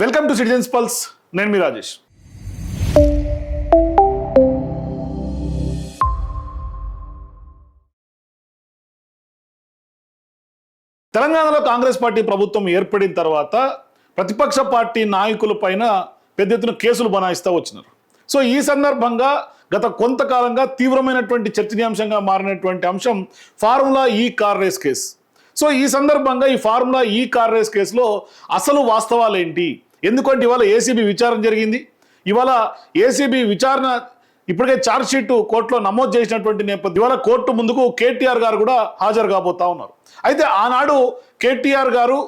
Welcome to citizens pulse. నేను మీ రాజేష్. తెలంగాణలో Congress party ప్రభుత్వం ఏర్పడిన తర్వాత ప్రతిపక్ష పార్టీ నాయకుల పైన పెద్ద ఎత్తున కేసులు బనాయిస్తూ వచ్చినారు. సో ఈ సందర్భంగా గత కొంతకాలంగా తీవ్రమైనటువంటి చర్చనీయాంశంగా మారినటువంటి అంశం ఫార్ములా ఈ కార్ రేస్ కేసు. సో ఈ సందర్భంగా ఈ ఫార్ములా ఈ కార్ రేస్ కేసులో అసలు వాస్తవాలు ఏంటి? ఎందుకంటే ఇవాళ ఏసీబీ విచారణ జరిగింది. ఇవాళ ఏసీబీ విచారణ ఇప్పటికే ఛార్జ్ షీట్ కోర్టులో నమోదు చేసినటువంటి నేపథ్యం ఇవాళ కోర్టు ముందుకు కేటీఆర్ గారు కూడా హాజరు కాబోతా ఉన్నారు. అయితే ఆనాడు కేటీఆర్ గారు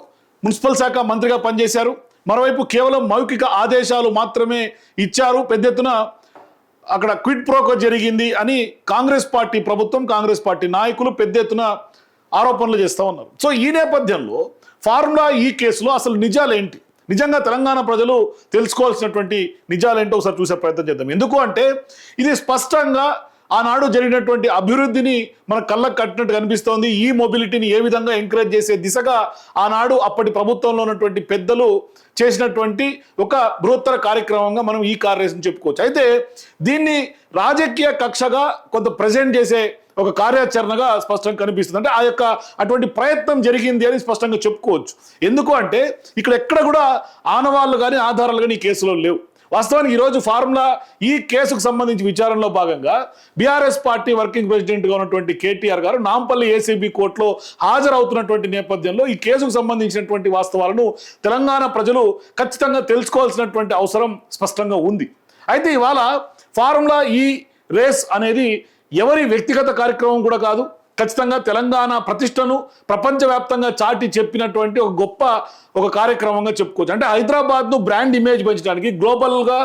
మున్సిపల్ శాఖ మంత్రిగా పనిచేశారు. మరోవైపు కేవలం మౌఖిక ఆదేశాలు మాత్రమే ఇచ్చారు. పెద్ద ఎత్తున అక్కడ క్విడ్ ప్రోకో జరిగింది అని కాంగ్రెస్ పార్టీ ప్రభుత్వం, కాంగ్రెస్ పార్టీ నాయకులు పెద్ద ఎత్తున ఆరోపణలు చేస్తూ ఉన్నారు. సో ఈ నేపథ్యంలో ఫార్ములా ఈ కేసులో అసలు నిజాలేంటి, నిజంగా తెలంగాణ ప్రజలు తెలుసుకోవాల్సినటువంటి నిజాలేంటో ఒకసారి చూసే ప్రయత్నం చేద్దాం. ఎందుకు అంటే ఇది స్పష్టంగా ఆనాడు జరిగినటువంటి అభివృద్ధిని మన కళ్ళకు కట్టినట్టు కనిపిస్తోంది. ఈ మొబిలిటీని ఏ విధంగా ఎంకరేజ్ చేసే దిశగా ఆనాడు అప్పటి ప్రభుత్వంలో ఉన్నటువంటి పెద్దలు చేసినటువంటి ఒక బృహత్తర కార్యక్రమంగా మనం ఈ కార్ రేస్ని చెప్పుకోవచ్చు. అయితే దీన్ని రాజకీయ కక్షగా కొంత ప్రజెంట్ చేసే ఒక కార్యాచరణగా స్పష్టంగా కనిపిస్తుంది. అంటే ఆ యొక్క అటువంటి ప్రయత్నం జరిగింది అని స్పష్టంగా చెప్పుకోవచ్చు. ఎందుకు అంటే ఇక్కడ ఎక్కడ కూడా ఆనవాళ్ళు కానీ ఆధారాలు కానీ ఈ కేసులో లేవు. వాస్తవానికి ఈరోజు ఫార్ములా ఈ కేసుకు సంబంధించి విచారణలో భాగంగా బీఆర్ఎస్ పార్టీ వర్కింగ్ ప్రెసిడెంట్గా ఉన్నటువంటి కేటీఆర్ గారు నాంపల్లి ఏసీబీ కోర్టులో హాజరవుతున్నటువంటి నేపథ్యంలో ఈ కేసుకు సంబంధించినటువంటి వాస్తవాలను తెలంగాణ ప్రజలు ఖచ్చితంగా తెలుసుకోవాల్సినటువంటి అవసరం స్పష్టంగా ఉంది. అయితే ఇవాళ ఫార్ములా ఈ రేస్ అనేది ఎవరి వ్యక్తిగత కార్యక్రమం కూడా కాదు. ఖచ్చితంగా తెలంగాణ ప్రతిష్టను ప్రపంచవ్యాప్తంగా చాటి చెప్పినటువంటి ఒక గొప్ప కార్యక్రమంగా చెప్పుకోవచ్చు. అంటే హైదరాబాద్ను బ్రాండ్ ఇమేజ్ పెంచడానికి గ్లోబల్గా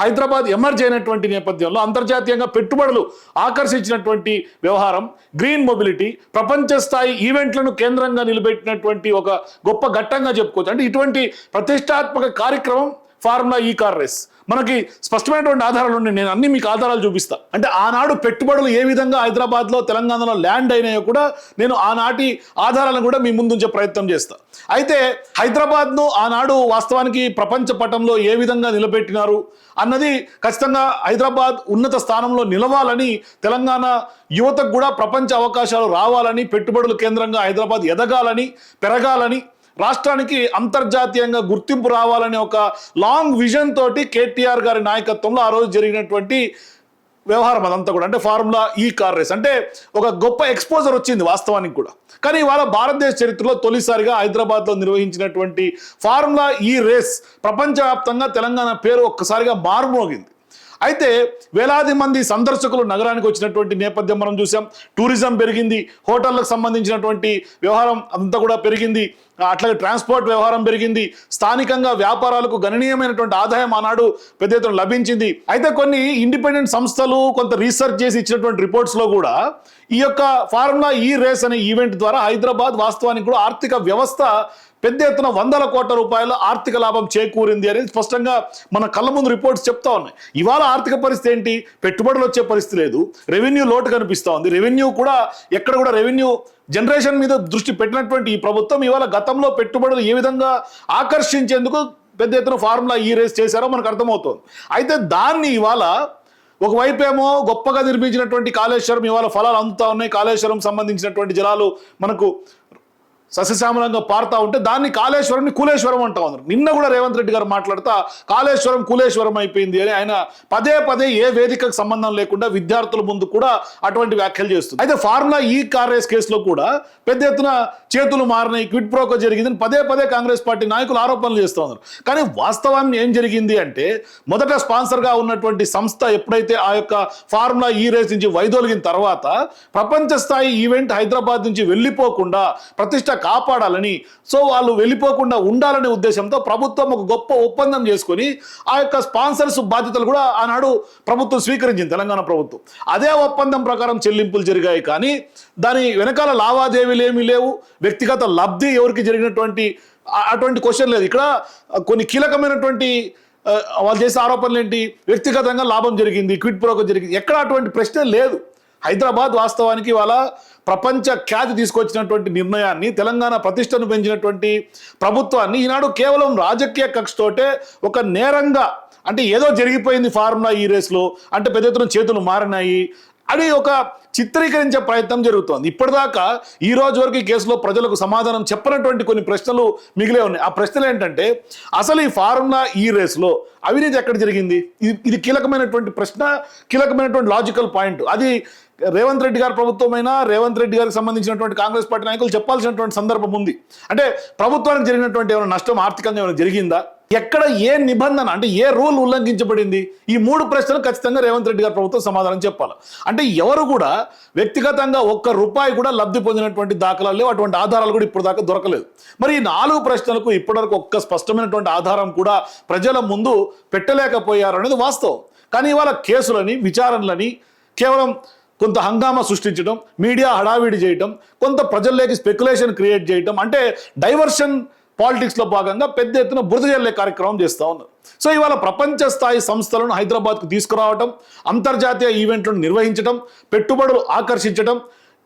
హైదరాబాద్ ఎమర్జ్ అయినటువంటి నేపథ్యంలో అంతర్జాతీయంగా పెట్టుబడులు ఆకర్షించినటువంటి వ్యవహారం, గ్రీన్ మొబిలిటీ, ప్రపంచ స్థాయి ఈవెంట్లను కేంద్రంగా నిలబెట్టినటువంటి ఒక గొప్ప ఘట్టంగా చెప్పుకోవచ్చు. అంటే ఇటువంటి ప్రతిష్టాత్మక కార్యక్రమం ఫార్ములా ఈ కార్ రేస్. మనకి స్పష్టమైనటువంటి ఆధారాలు ఉన్నాయి. నేను అన్ని మీకు ఆధారాలు చూపిస్తా. అంటే ఆనాడు పెట్టుబడులు ఏ విధంగా హైదరాబాద్లో తెలంగాణలో ల్యాండ్ అయినాయో కూడా నేను ఆనాటి ఆధారాలను కూడా మీ ముందు ఉంచే ప్రయత్నం చేస్తా. అయితే హైదరాబాద్ను ఆనాడు వాస్తవానికి ప్రపంచ పటంలో ఏ విధంగా నిలబెట్టినారు అన్నది ఖచ్చితంగా హైదరాబాద్ ఉన్నత స్థానంలో నిలవాలని, తెలంగాణ యువతకు కూడా ప్రపంచ అవకాశాలు రావాలని, పెట్టుబడుల కేంద్రంగా హైదరాబాద్ ఎదగాలని, పెరగాలని, రాష్ట్రానికి అంతర్జాతీయంగా గుర్తింపు రావాలనే ఒక లాంగ్ విజన్ తోటి కేటీఆర్ గారి నాయకత్వంలో ఆ రోజు జరిగినటువంటి వ్యవహారం అదంతా కూడా. అంటే ఫార్ములా ఈ కార్ రేస్ అంటే ఒక గొప్ప ఎక్స్పోజర్ వచ్చింది వాస్తవానికి కూడా. కానీ ఇవాళ భారతదేశ చరిత్రలో తొలిసారిగా హైదరాబాద్లో నిర్వహించినటువంటి ఫార్ములా ఈ రేస్ ప్రపంచవ్యాప్తంగా తెలంగాణ పేరు ఒక్కసారిగా మారుమోగింది. అయితే వేలాది మంది సందర్శకులు నగరానికి వచ్చినటువంటి నేపథ్యం మనం చూసాం. టూరిజం పెరిగింది, హోటళ్లకు సంబంధించినటువంటి వ్యవహారం అంతా కూడా పెరిగింది, అట్లాగే ట్రాన్స్పోర్ట్ వ్యవహారం పెరిగింది, స్థానికంగా వ్యాపారాలకు గణనీయమైనటువంటి ఆదాయం ఆనాడు పెద్ద ఎత్తున లభించింది. అయితే కొన్ని ఇండిపెండెంట్ సంస్థలు కొంత రీసెర్చ్ చేసి ఇచ్చినటువంటి రిపోర్ట్స్లో కూడా ఈ యొక్క ఫార్ములా ఈ రేస్ అనే ఈవెంట్ ద్వారా హైదరాబాద్ వాస్తవానికి కూడా ఆర్థిక వ్యవస్థ పెద్ద ఎత్తున 100 కోట్ల రూపాయల ఆర్థిక లాభం చేకూరింది అనేది స్పష్టంగా మన కళ్ళ ముందు రిపోర్ట్స్ చెప్తా ఉన్నాయి. ఇవాళ ఆర్థిక పరిస్థితి ఏంటి? పెట్టుబడులు వచ్చే పరిస్థితి లేదు, రెవెన్యూ లోటు కనిపిస్తూ ఉంది. రెవెన్యూ కూడా ఎక్కడ కూడా రెవెన్యూ జనరేషన్ మీద దృష్టి పెట్టినటువంటి ఈ ప్రభుత్వం ఇవాళ గతంలో పెట్టుబడులు ఏ విధంగా ఆకర్షించేందుకు పెద్ద ఎత్తున ఫార్ములా ఈ రేస్ చేశారో మనకు అర్థమవుతుంది. అయితే దాన్ని ఇవాళ ఒకవైపు ఏమో గొప్పగా నిర్మించినటువంటి కాళేశ్వరం ఇవాళ ఫలాలు అందుతూ ఉన్నాయి. కాళేశ్వరం సంబంధించినటువంటి జలాలు మనకు సస్యశ్యామలంగా పారుతా ఉంటే దాన్ని కాళేశ్వరంని కూలేశ్వరం అంటా ఉన్నారు. నిన్న కూడా రేవంత్ రెడ్డి గారు మాట్లాడుతా కాళేశ్వరం కూలేశ్వరం అయిపోయింది అని ఆయన పదే పదే ఏ వేదికకు సంబంధం లేకుండా విద్యార్థుల ముందు కూడా అటువంటి వ్యాఖ్యలు చేస్తుంది. అయితే ఫార్ములా ఈ కార్ రేస్ కేసులో కూడా పెద్ద ఎత్తున చేతులు మారినాయి, క్విడ్ ప్రోకో జరిగిందని పదే పదే కాంగ్రెస్ పార్టీ నాయకులు ఆరోపణలు చేస్తూ ఉన్నారు. కానీ వాస్తవాన్ని ఏం జరిగింది అంటే మొదట స్పాన్సర్గా ఉన్నటువంటి సంస్థ ఎప్పుడైతే ఆ యొక్క ఫార్ములా ఈ రేస్ నుంచి వైదొలిగిన తర్వాత ప్రపంచ స్థాయి ఈవెంట్ హైదరాబాద్ నుంచి వెళ్ళిపోకుండా ప్రతిష్ట కాపాడాలని, సో వాళ్ళు వెళ్ళిపోకుండా ఉండాలనే ఉద్దేశంతో ప్రభుత్వం ఒక గొప్ప ఒప్పందం చేసుకొని ఆ యొక్క స్పాన్సర్స్ బాధ్యతలు కూడా ఆనాడు ప్రభుత్వం స్వీకరించింది, తెలంగాణ ప్రభుత్వం. అదే ఒప్పందం ప్రకారం చెల్లింపులు జరిగాయి. కానీ దాని వెనకాల లావాదేవీలు ఏమీ లేవు, వ్యక్తిగత లబ్ధి ఎవరికి జరిగినటువంటి అటువంటి క్వశ్చన్ లేదు. ఇక్కడ కొన్ని కీలకమైనటువంటి వాళ్ళు చేసే ఆరోపణలు ఏంటి? వ్యక్తిగతంగా లాభం జరిగింది, క్విడ్ ప్రోకో జరిగింది, ఎక్కడ అటువంటి ప్రశ్న లేదు. హైదరాబాద్ వాస్తవానికి వాళ్ళ ప్రపంచ ఖ్యాతి తీసుకొచ్చినటువంటి నిర్ణయాన్ని, తెలంగాణ ప్రతిష్టను పెంచినటువంటి ప్రభుత్వాన్ని ఈనాడు కేవలం రాజకీయ కక్షతోటే ఒక నేరంగా, అంటే ఏదో జరిగిపోయింది ఫార్ములా ఈ రేస్లో, అంటే పెద్ద ఎత్తున చేతులు మారినాయి అది ఒక చిత్రీకరించే ప్రయత్నం జరుగుతోంది. ఇప్పటిదాకా ఈ రోజు వరకు ఈ కేసులో ప్రజలకు సమాధానం చెప్పనటువంటి కొన్ని ప్రశ్నలు మిగిలే ఉన్నాయి. ఆ ప్రశ్నలు ఏంటంటే, అసలు ఈ ఫార్ములా ఈ రేస్లో అవినీతి ఎక్కడ జరిగింది? ఇది కీలకమైనటువంటి ప్రశ్న, కీలకమైనటువంటి లాజికల్ పాయింట్. అది రేవంత్ రెడ్డి గారి ప్రభుత్వమైనా, రేవంత్ రెడ్డి గారికి సంబంధించినటువంటి కాంగ్రెస్ పార్టీ నాయకులు చెప్పాల్సినటువంటి సందర్భం ఉంది. అంటే ప్రభుత్వానికి జరిగినటువంటి ఏమైనా నష్టం ఆర్థికంగా ఏమైనా జరిగిందా, ఎక్కడ ఏ నిబంధన, అంటే ఏ రూల్ ఉల్లంఘించబడింది? ఈ 3 ప్రశ్నలు ఖచ్చితంగా రేవంత్ రెడ్డి గారి ప్రభుత్వం సమాధానం చెప్పాలి. అంటే ఎవరు కూడా వ్యక్తిగతంగా ఒక్క రూపాయి కూడా లబ్ధి పొందినటువంటి దాఖలాలు లేవు, అటువంటి ఆధారాలు కూడా ఇప్పుడు దాకా దొరకలేదు. మరి ఈ 4 ప్రశ్నలకు ఇప్పటివరకు ఒక్క స్పష్టమైనటువంటి ఆధారం కూడా ప్రజల ముందు పెట్టలేకపోయారు అనేది వాస్తవం. కానీ ఇవాళ కేసులని, విచారణలని కేవలం కొంత హంగామా సృష్టించడం, మీడియా హడావిడి చేయటం, కొంత ప్రజల్లోకి స్పెక్యులేషన్ క్రియేట్ చేయటం, అంటే డైవర్షన్ పాలిటిక్స్లో భాగంగా పెద్ద ఎత్తున బురద జల్లే కార్యక్రమం చేస్తూ ఉన్నారు. సో ఇవాళ ప్రపంచ స్థాయి సంస్థలను హైదరాబాద్కు తీసుకురావటం, అంతర్జాతీయ ఈవెంట్లను నిర్వహించడం, పెట్టుబడులు ఆకర్షించడం,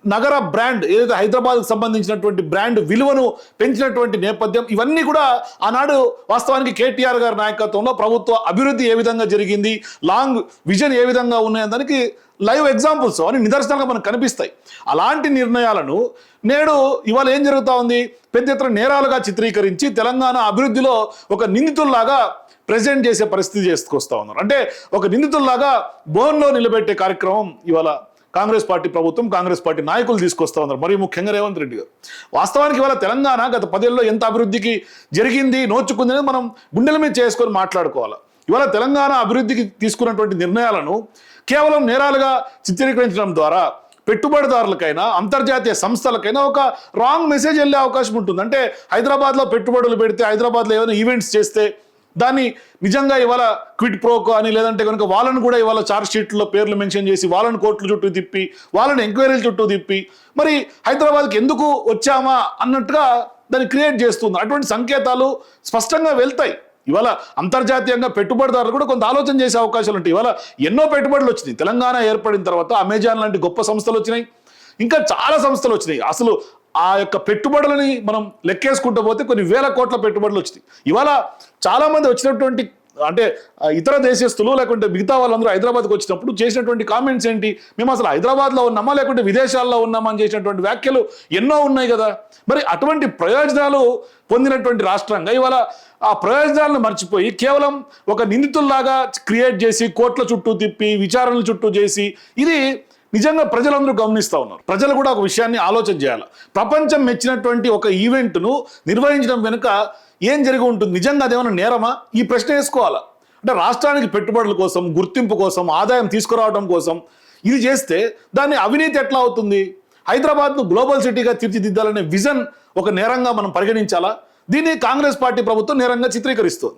నగర బ్రాండ్ ఏదైతే హైదరాబాద్కు సంబంధించినటువంటి బ్రాండ్ విలువను పెంచినటువంటి నేపథ్యం, ఇవన్నీ కూడా ఆనాడు వాస్తవానికి కేటీఆర్ గారి నాయకత్వంలో ప్రభుత్వ అభివృద్ధి ఏ విధంగా జరిగింది, లాంగ్ విజన్ ఏ విధంగా ఉన్నాయని దానికి లైవ్ ఎగ్జాంపుల్స్ అని నిదర్శనాలుగా మనకు కనిపిస్తాయి. అలాంటి నిర్ణయాలను నేడు ఇవాళ ఏం జరుగుతూ ఉంది, పెద్ద ఎత్తున నేరాలుగా చిత్రీకరించి తెలంగాణ అభివృద్ధిలో ఒక నిందితుల్లాగా ప్రెజెంట్ చేసే పరిస్థితి చేసుకొస్తా ఉన్నారు. అంటే ఒక నిందితుల్లాగా బోన్లో నిలబెట్టే కార్యక్రమం ఇవాళ కాంగ్రెస్ పార్టీ ప్రభుత్వం, కాంగ్రెస్ పార్టీ నాయకులు తీసుకొస్తా ఉన్నారు, మరి ముఖ్యంగా రేవంత్ రెడ్డి గారు. వాస్తవానికి ఇవాళ తెలంగాణ గత 10 ఏళ్ళలో ఎంత అభివృద్ధికి జరిగింది, నోచుకుంది అనేది మనం గుండెల మీద చేసుకొని మాట్లాడుకోవాలి. ఇవాళ తెలంగాణ అభివృద్ధికి తీసుకున్నటువంటి నిర్ణయాలను కేవలం నేరాలుగా చిత్రీకరించడం ద్వారా పెట్టుబడిదారులకైనా, అంతర్జాతీయ సంస్థలకైనా ఒక రాంగ్ మెసేజ్ వెళ్ళే అవకాశం ఉంటుంది. అంటే హైదరాబాద్లో పెట్టుబడులు పెడితే, హైదరాబాద్లో ఏమైనా ఈవెంట్స్ చేస్తే దాన్ని నిజంగా ఇవాళ క్విడ్ ప్రోకో అని, లేదంటే కనుక వాళ్ళను కూడా ఇవాళ ఛార్జ్ షీట్లో పేర్లు మెన్షన్ చేసి వాళ్ళని కోర్టుల చుట్టూ తిప్పి, వాళ్ళని ఎంక్వైరీల చుట్టూ తిప్పి, మరి హైదరాబాద్కి ఎందుకు వచ్చామా అన్నట్టుగా దాన్ని క్రియేట్ చేస్తుంది. అటువంటి సంకేతాలు స్పష్టంగా వెళ్తాయి. ఇవాళ అంతర్జాతీయంగా పెట్టుబడిదారులు కూడా కొంత ఆలోచన చేసే అవకాశాలు ఉంటాయి. ఇవాళ ఎన్నో పెట్టుబడులు వచ్చినాయి. తెలంగాణ ఏర్పడిన తర్వాత అమెజాన్ లాంటి గొప్ప సంస్థలు వచ్చినాయి, ఇంకా చాలా సంస్థలు వచ్చినాయి. అసలు ఆ యొక్క పెట్టుబడులని మనం లెక్కేసుకుంటూ పోతే కొన్ని వేల కోట్ల పెట్టుబడులు వచ్చినాయి. ఇవాళ చాలామంది వచ్చినటువంటి, అంటే ఇతర దేశస్తులు లేకుంటే మిగతా వాళ్ళందరూ హైదరాబాద్కి వచ్చినప్పుడు చేసినటువంటి కామెంట్స్ ఏంటి, మేము అసలు హైదరాబాద్లో ఉన్నామా లేకుంటే విదేశాల్లో ఉన్నామా అని చేసినటువంటి వ్యాఖ్యలు ఎన్నో ఉన్నాయి కదా. మరి అటువంటి ప్రయోజనాలు పొందినటువంటి రాష్ట్రంగా ఇవాళ ఆ ప్రయోజనాలను మర్చిపోయి కేవలం ఒక నిందితుల్లాగా క్రియేట్ చేసి కోట్ల చుట్టూ తిప్పి విచారణల చుట్టూ చేసి, ఇది నిజంగా ప్రజలందరూ గమనిస్తూ ఉన్నారు. ప్రజలు కూడా ఒక విషయాన్ని ఆలోచన చేయాలి. ప్రపంచం మెచ్చినటువంటి ఒక ఈవెంట్ను నిర్వహించడం వెనుక ఏం జరిగి ఉంటుంది, నిజంగా అదేమైనా నేరమా? ఈ ప్రశ్న వేసుకోవాలా. అంటే రాష్ట్రానికి పెట్టుబడుల కోసం, గుర్తింపు కోసం, ఆదాయం తీసుకురావడం కోసం ఇది చేస్తే దాన్ని అవినీతి ఎట్లా అవుతుంది? హైదరాబాద్ను గ్లోబల్ సిటీగా తీర్చిదిద్దాలనే విజన్ ఒక నేరంగా మనం పరిగణించాలా? దీన్ని కాంగ్రెస్ పార్టీ ప్రభుత్వం నేరంగా చిత్రీకరిస్తుంది.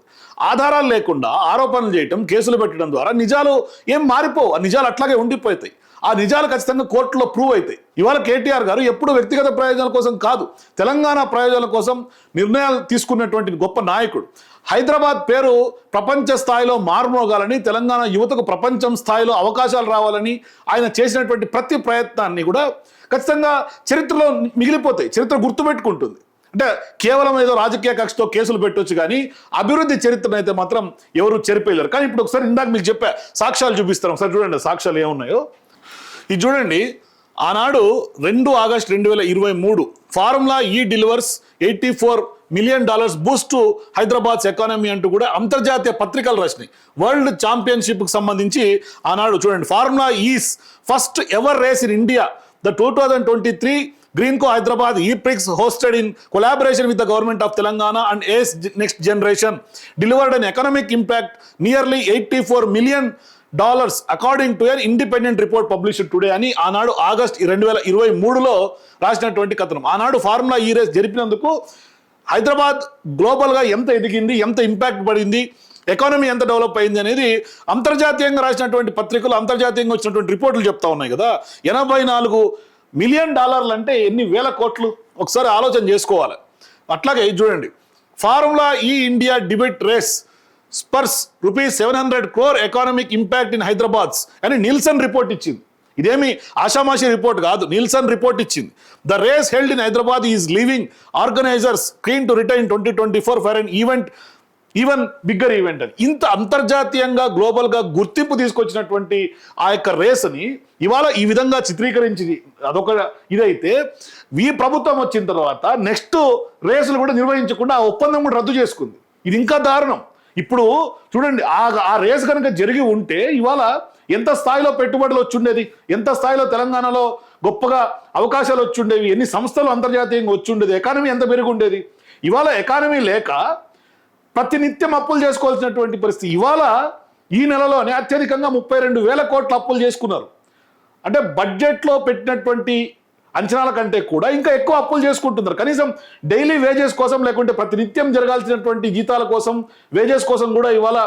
ఆధారాలు లేకుండా ఆరోపణలు చేయటం, కేసులు పెట్టడం ద్వారా నిజాలు ఏం మారిపోవు, ఆ నిజాలు అట్లాగే ఉండిపోతాయి. ఆ నిజాలు ఖచ్చితంగా కోర్టులో ప్రూవ్ అవుతాయి. ఇవాళ కేటీఆర్ గారు ఎప్పుడు వ్యక్తిగత ప్రయోజనాల కోసం కాదు, తెలంగాణ ప్రయోజనాల కోసం నిర్ణయాలు తీసుకున్నటువంటి గొప్ప నాయకుడు. హైదరాబాద్ పేరు ప్రపంచ స్థాయిలో మారుమోగాలని, తెలంగాణ యువతకు ప్రపంచం స్థాయిలో అవకాశాలు రావాలని ఆయన చేసినటువంటి ప్రతి ప్రయత్నాన్ని కూడా ఖచ్చితంగా చరిత్రలో మిగిలిపోతాయి, చరిత్ర గుర్తుపెట్టుకుంటుంది. అంటే కేవలం ఏదో రాజకీయ కక్షతో కేసులు పెట్టొచ్చు, కానీ అభివృద్ధి చరిత్రను అయితే మాత్రం ఎవరు చెరిపేయలేరు. కానీ ఇప్పుడు ఒకసారి ఇందాక మీకు చెప్పా, సాక్ష్యాలు చూపిస్తాను, ఒకసారి చూడండి సాక్ష్యాలు ఏమున్నాయో. ఇది చూడండి, ఆనాడు 2 ఆగస్టు 2023 ఫార్ములా ఈ delivers $84 million Boost to Hyderabad's economy అంటూ కూడా అంతర్జాతీయ పత్రికలు రాసినాయి. వరల్డ్ ఛాంపియన్షిప్కి సంబంధించి ఆనాడు చూడండి, formula is first ever race in India, the 2023 Greenco Hyderabad e-Prix hosted in collaboration with the government of Telangana and ACE Next Generation delivered an economic impact nearly $84 million according to an independent report published today అని ఆనాడు August 2023లో రాసినటువంటి కథనం. ఆనాడు formula E race జరిపినందుకు Hyderabad గ్లోబల్గా ఎంత ఎదిగింది, ఎంత impact పడింది, economy ఎంత డెవలప్ అయింది అనేది అంతర్జాతీయంగా రాసినటువంటి పత్రికలు, అంతర్జాతీయంగా వచ్చినటువంటి రిపోర్టులు చెప్తా ఉన్నాయి కదా. $84 మిలియన్ అంటే ఎన్ని వేల కోట్లు, ఒకసారి ఆలోచన చేసుకోవాలి. అట్లాగే చూడండి, formula E India debut race spurs ₹700 crore economic impact in Hyderabad's అని నిల్సన్ రిపోర్ట్ ఇచ్చింది. ఇదేమి ఆషామాషి రిపోర్ట్ కాదు, నిల్సన్ రిపోర్ట్ ఇచ్చింది. The race held in Hyderabad is leaving organisers keen to retain 2024 for an even bigger event అని. ఇంత అంతర్జాతీయంగా గ్లోబల్గా గుర్తింపు తీసుకొచ్చినటువంటి ఆ యొక్క రేస్ని ఇవాళ ఈ విధంగా చిత్రీకరించి అదొక ఇదైతే, ఈ ప్రభుత్వం వచ్చిన తర్వాత నెక్స్ట్ రేసులు కూడా నిర్వహించకుండా ఆ ఒప్పందం కూడా రద్దు చేసుకుంది. ఇది ఇంకా దారుణం. ఇప్పుడు చూడండి, ఆ రేస్ కనుక జరిగి ఉంటే ఇవాళ ఎంత స్థాయిలో పెట్టుబడులు వచ్చుండేది, ఎంత స్థాయిలో తెలంగాణలో గొప్పగా అవకాశాలు వచ్చుండేవి, ఎన్ని సంస్థలు అంతర్జాతీయంగా వచ్చుండేది, ఎకానమీ ఎంత పెరిగి ఉండేది. ఇవాళ ఎకానమీ లేక ప్రతినిత్యం అప్పులు చేసుకోవాల్సినటువంటి పరిస్థితి. ఇవాళ ఈ నెలలోనే అత్యధికంగా 32,000 కోట్ల అప్పులు చేసుకున్నారు. అంటే బడ్జెట్లో పెట్టినటువంటి అంచనాల కంటే కూడా ఇంకా ఎక్కువ అప్పులు చేసుకుంటున్నారు. కనీసం డైలీ వేజెస్ కోసం, లేకుంటే ప్రతినిత్యం జరగాల్సినటువంటి జీతాల కోసం, వేజెస్ కోసం కూడా ఇవాళ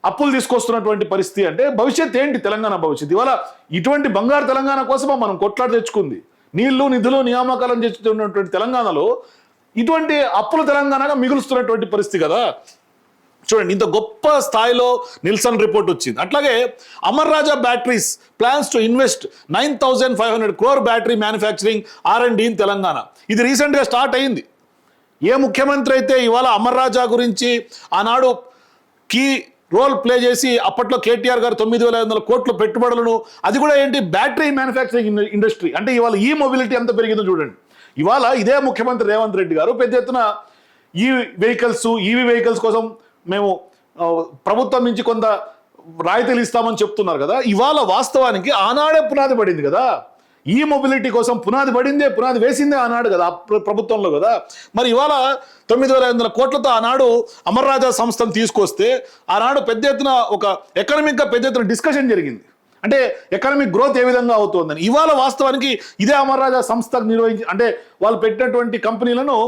అప్పులు తీసుకొస్తున్నటువంటి పరిస్థితి. అంటే భవిష్యత్ ఏంటి తెలంగాణ భవిష్యత్? ఇవాళ ఇటువంటి బంగారు తెలంగాణ కోసమా మనం కొట్లాట తెచ్చుకుంది? నీళ్లు నిధులు నియామకాలను తెచ్చుతున్నటువంటి తెలంగాణలో ఇటువంటి అప్పుల తెలంగాణగా మిగులుస్తున్నటువంటి పరిస్థితి కదా. చూడండి, ఇంత గొప్ప స్థాయిలో నిల్సన్ రిపోర్ట్ వచ్చింది. అట్లాగే Amara Raja batteries plans to invest 9,500 crore battery manufacturing R&D in Telangana. ఇది రీసెంట్గా స్టార్ట్ అయింది. ఏ ముఖ్యమంత్రి అయితే ఇవాళ అమర్ రాజా గురించి ఆనాడు కీ రోల్ ప్లే చేసి అప్పట్లో కేటీఆర్ గారు 9,500 కోట్ల పెట్టుబడులను, అది కూడా ఏంటి బ్యాటరీ మ్యానుఫ్యాక్చరింగ్ ఇండస్ట్రీ, అంటే ఇవాళ ఈ మొబిలిటీ ఎంత పెరిగిందో చూడండి. ఇవాళ ఇదే ముఖ్యమంత్రి రేవంత్ రెడ్డి గారు పెద్ద ఎత్తున ఈవీ వెహికల్స్ కోసం మేము ప్రభుత్వం నుంచి కొంత రాయితీలు ఇస్తామని చెప్తున్నారు కదా. ఇవాళ వాస్తవానికి ఆనాడే పునాది పడింది కదా, ఈ మొబిలిటీ కోసం పునాది వేసిందే ఆనాడు కదా, ప్రభుత్వంలో కదా. మరి ఇవాళ 9,500 కోట్లతో ఆనాడు అమర్ రాజా సంస్థను తీసుకొస్తే ఆనాడు పెద్ద ఎత్తున ఒక ఎకనామిక్గా పెద్ద ఎత్తున డిస్కషన్ జరిగింది. అంటే ఎకనామిక్ గ్రోత్ ఏ విధంగా అవుతుందని. ఇవాళ వాస్తవానికి ఇదే అమర్ రాజా సంస్థ నిర్వహించి, అంటే వాళ్ళు పెట్టినటువంటి కంపెనీలను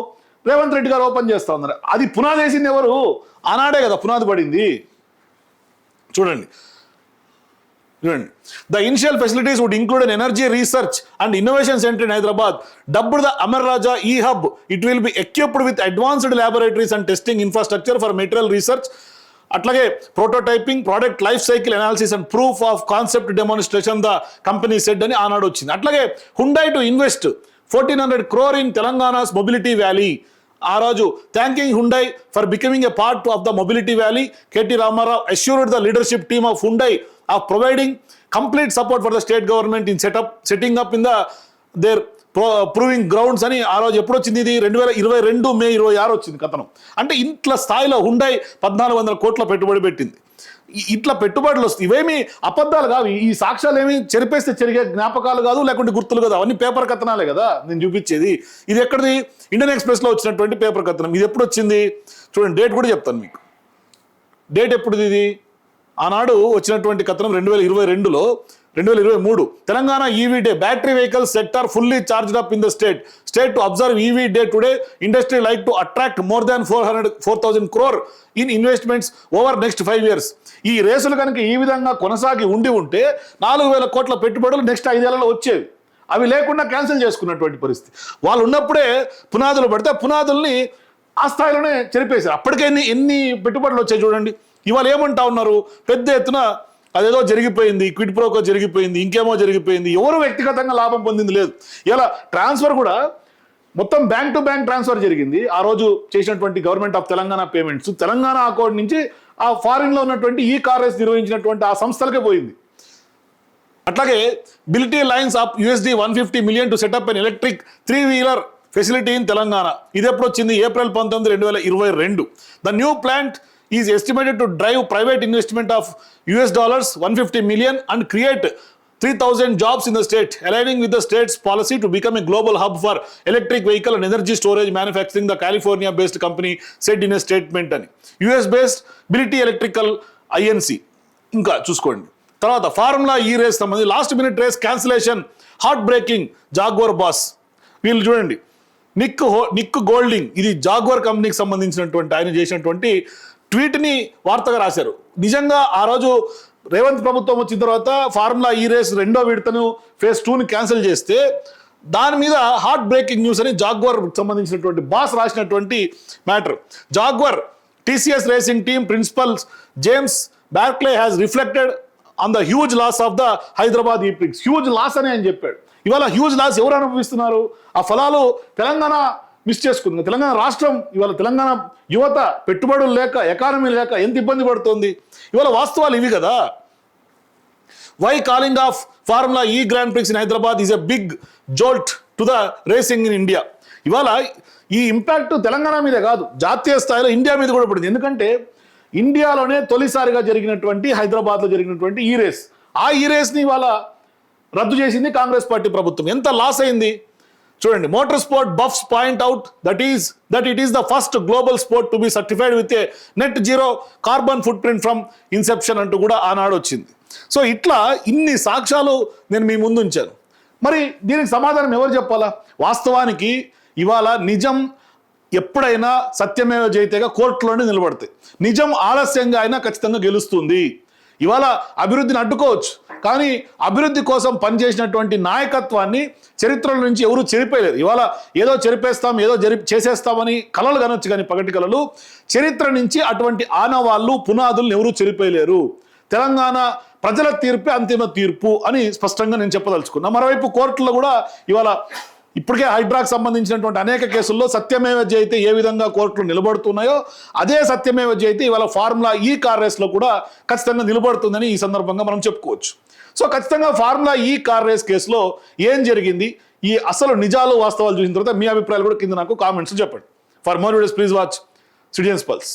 రేవంత్ రెడ్డి గారు ఓపెన్ చేస్తా ఉన్నారు. అది పునాది వేసింది ఎవరు? ఆనాడే కదా పునాది పడింది. చూడండి, the initial facilities would include an energy research and innovation centre in Hyderabad dubbed the Amara Raja E hub. It will be equipped with advanced laboratories and testing infrastructure for material research. అట్లాగే prototyping, product life cycle analysis and proof of concept demonstration the company said అని ఆనాడు వచ్చింది. అట్లాగే Hyundai to invest 1,400 crore in Telangana's mobility valley. ఆ రోజు thanking Hyundai for becoming a part of the mobility valley, KT Rama Rao assured the leadership team of Hyundai of providing complete support for the state government in setting up in the their proving grounds అని ఆ రోజు ఎప్పుడు వచ్చింది? ఇది 2022 మే 26 వచ్చింది కథనం. అంటే ఇంట్ల స్థాయిలో హుండై 1,400 కోట్ల పెట్టుబడి పెట్టింది. ఇట్లా పెట్టుబడులు వస్తాయి. ఇవేమి అబద్ధాలు కావు. ఈ సాక్ష్యాలు ఏమి చెరిపేస్తే చెరిగే జ్ఞాపకాలు కాదు, లేకుంటే గుర్తులు కాదు. అవన్నీ పేపర్ కథనాలే కదా నేను చూపించేది. ఇది ఎక్కడిది? ఇండియన్ ఎక్స్ప్రెస్లో వచ్చినటువంటి పేపర్ కథనం. ఇది ఎప్పుడు వచ్చింది చూడండి, డేట్ కూడా చెప్తాను మీకు. డేట్ ఎప్పుడుది ఇది? ఆనాడు వచ్చినటువంటి కథనం 2022లో 2023 Telangana EV day, battery vehicles sector fully charged up in the state to observe EV day today. Industry like to attract more than 4,000 crore in investments over next 5 years. ఈ రేసులు కనుక ఈ విధంగా కొనసాగి ఉంటే 4,000 కోట్ల పెట్టుబడులు నెక్స్ట్ 5 ఏళ్లలో వచ్చేవి. అవి లేకుండా క్యాన్సిల్ చేసుకున్నటువంటి పరిస్థితి. వాళ్ళు ఉన్నప్పుడే పునాదులు పడితే పునాదుల్ని ఆ స్థాయిలోనే చెరిపేశారు. అప్పటికే ఎన్ని పెట్టుబడులు వచ్చాయి చూడండి. ఇవాళ ఏమంటా ఉన్నారు? పెద్ద ఎత్తున అదేదో జరిగిపోయింది, క్విడ్ ప్రోకో జరిగిపోయింది, ఇంకేమో జరిగిపోయింది. ఎవరు వ్యక్తిగతంగా లాభం పొందింది లేదు. ఇలా ట్రాన్స్ఫర్ కూడా మొత్తం బ్యాంక్ టు బ్యాంక్ ట్రాన్స్ఫర్ జరిగింది. ఆ రోజు చేసినటువంటి government of Telangana payments Telangana account నుంచి ఆ ఫారిన్లో ఉన్నటువంటి ఈ కార్ రేస్ నిర్వహించినటువంటి ఆ సంస్థలకే పోయింది. అట్లాగే బిలిటీ lines of $150 million to set up an electric 3-wheeler facility in Telangana. ఇది ఎప్పుడు వచ్చింది? April 19, 2022. The new plant is estimated to drive private investment of $150 million and create 3,000 jobs in the state, aligning with the state's policy to become a global hub for electric vehicle and energy storage manufacturing, the California-based company said in a statement. అని US-based Bility Electrical INC. ఇంకా చూసుకోండి. తర్వాత formula E race సంబంధించి last minute race cancellation, heart breaking. Jaguar boss వీళ్ళు చూడండి, Nick Golding, ఇది Jaguar కంపెనీకి సంబంధించినటువంటి ఆయన చేసినటువంటి ట్వీట్ని వార్తగా రాశారు. నిజంగా ఆ రోజు రేవంత్ ప్రభుత్వం వచ్చిన తర్వాత ఫార్ములా ఈ రేస్ 2వ విడతను phase 2ని క్యాన్సిల్ చేస్తే దాని మీద హార్ట్ బ్రేకింగ్ న్యూస్ అని జాగ్వర్ సంబంధించినటువంటి బాస్ రాసినటువంటి matter. Jaguar TCS racing team principal James Barclay has reflected on the huge loss of the Hyderabad E prix. Huge loss అని ఆయన చెప్పాడు. ఇవాళ హ్యూజ్ లాస్ ఎవరు అనుభవిస్తున్నారు? ఆ ఫలాలు తెలంగాణ మిస్ చేసుకుంది. తెలంగాణ రాష్ట్రం ఇవాళ తెలంగాణ యువత పెట్టుబడులు లేక, ఎకానమీ లేక ఎంత ఇబ్బంది పడుతుంది. ఇవాళ వాస్తవాలు ఇవి కదా. Why calling off formula E grand prix in Hyderabad is a big jolt to the racing in India. ఇవాళ ఈ ఇంపాక్ట్ తెలంగాణ మీదే కాదు, జాతీయ స్థాయిలో ఇండియా మీద కూడా పడింది. ఎందుకంటే ఇండియాలోనే తొలిసారిగా జరిగినటువంటి, హైదరాబాద్లో జరిగినటువంటి ఈ రేస్, ఆ ఈ రేస్ని ఇవాళ రద్దు చేసింది కాంగ్రెస్ పార్టీ ప్రభుత్వం. ఎంత లాస్ అయింది చూడండి. Motor sport buffs point out that it is the first global sport to be certified with a net zero carbon foot print from Inception అంటూ కూడా ఆనాడు వచ్చింది. సో ఇట్లా ఇన్ని సాక్ష్యాలు నేను మీ ముందు ఉంచాను. మరి దీనికి సమాధానం ఎవరు చెప్పాలా? వాస్తవానికి ఇవాళ నిజం ఎప్పుడైనా సత్యమేవ జయతేగా కోర్టులోనే నిలబడతాయి. నిజం ఆలస్యంగా అయినా ఖచ్చితంగా గెలుస్తుంది. ఇవాళ అభివృద్ధిని అడ్డుకోవచ్చు, కానీ అభివృద్ధి కోసం పనిచేసినటువంటి నాయకత్వాన్ని చరిత్రల నుంచి ఎవరు చెరిపేయలేరు. ఇవాళ ఏదో చెరిపేస్తాం, ఏదో చేసేస్తామని కలలు కనొచ్చు, కానీ పగటి కలలు. చరిత్ర నుంచి అటువంటి ఆనవాళ్ళు, పునాదులను ఎవరు చెరిపేయలేరు. తెలంగాణ ప్రజల తీర్పే అంతిమ తీర్పు అని స్పష్టంగా నేను చెప్పదలుచుకున్నా. మరోవైపు కోర్టులో కూడా ఇవాళ ఇప్పటికే హైడ్రాకు సంబంధించినటువంటి అనేక కేసుల్లో సత్యమేవ జయతే ఏ విధంగా కోర్టులు నిలబడుతున్నాయో అదే సత్యమేవ జయతే ఇవాళ ఫార్ములా ఈ కార్ రేస్లో కూడా ఖచ్చితంగా నిలబడుతుందని ఈ సందర్భంగా మనం చెప్పుకోవచ్చు. సో ఖచ్చితంగా ఫార్ములా ఈ కార్ రేస్ కేసులో ఏం జరిగింది, ఈ అసలు నిజాలు వాస్తవాలు చూసిన తర్వాత మీ అభిప్రాయాలు కూడా కింద నాకు కామెంట్స్ చెప్పండి. For more videos please watch citizens pulse.